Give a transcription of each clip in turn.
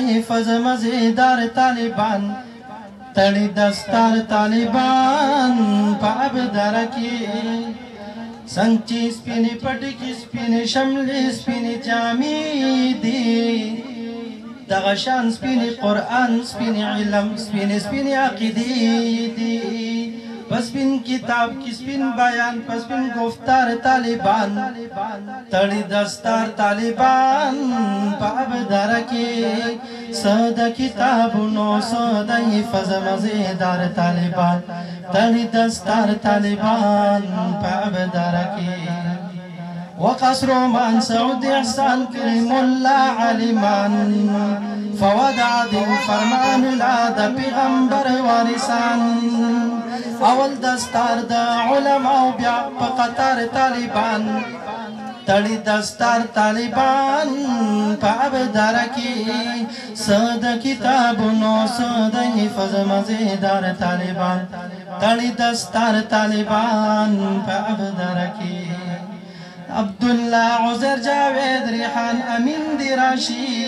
حفظ مزیدار طالبان تړي دستار طالبان په ابدار کې څنګه سپینې پټې کې سپینې شملې سپینې جامې دي دغه شان سپینې قرآن سپینې علم سپینې عقیدې دي پس پین کتاب کی سپین بیان پس پین گفتار طالبان تړي دستار طالبان په ابدار کې صد کتابونو صد حفظ مزیدار طالبان تړي دستار طالبان په ابدار کې وقصر من سعود احسان کریم الله علیمان فواد عادل فرمان لا د پیغمبر وارثان اول دستار د علماء بیا په قطار طالبان تړي دستار طالبان په ابدار کې صد کتابونو صد حفظ مزیدار طالبان تړي دستار طالبان په ابدار کې عبدالله عزر جاوید ریحان امین دراشی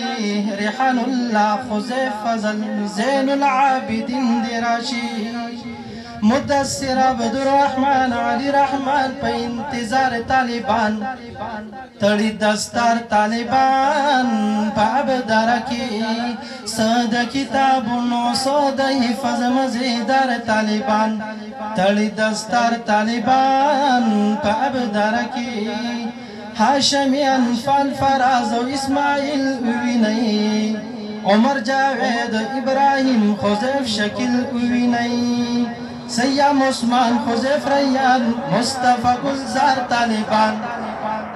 ریحان الله خزیف فضل زین العابدین دراشی مدثر عبدالرحمن علی رحمان په انتظار طالبان تړي دستار طالبان په ابدار کې صد کتابونو صد حفظ مزیدار طالبان تړي دستار طالبان په ابدار کې هاشمیان فال فراز او اسماعیل ویني عمر جاوید ابراهیم خزیف شکل ویني سیام عثمان خزیف ریان مصطفی گلزار طالبان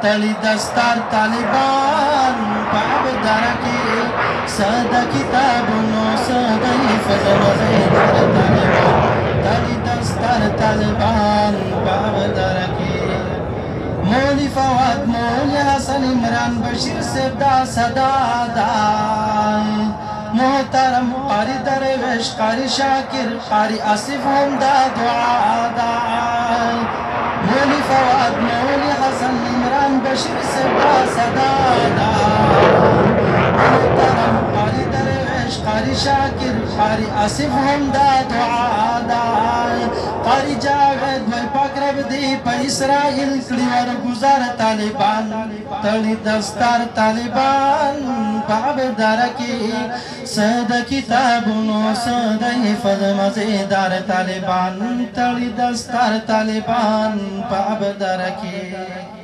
تړي دستار طالبان په ابدار کې صد کتابونو صد حفظ مزیدار طالبان تړي دستار طالبان په ابدار کې مولی فواد مولی حسن عمران بشیر سبدا صدا دا محترم قاری درویش قاری شاکر قاری آصف هم دا دعا دا مولی فواد مولی حسن عمران بشیر سبدا صدا دا محترم قاری درویش قاری شاکر قاری آصف هم دا دعا دا قاری جاوید مل پاک رب دی په اسرائیل کړي ور گزار طالبان تړي دستار طالبان په ابدار کې صد کتابونو صد حفظ مزیدار طالبان تړي دستار طالبان په ابدار کې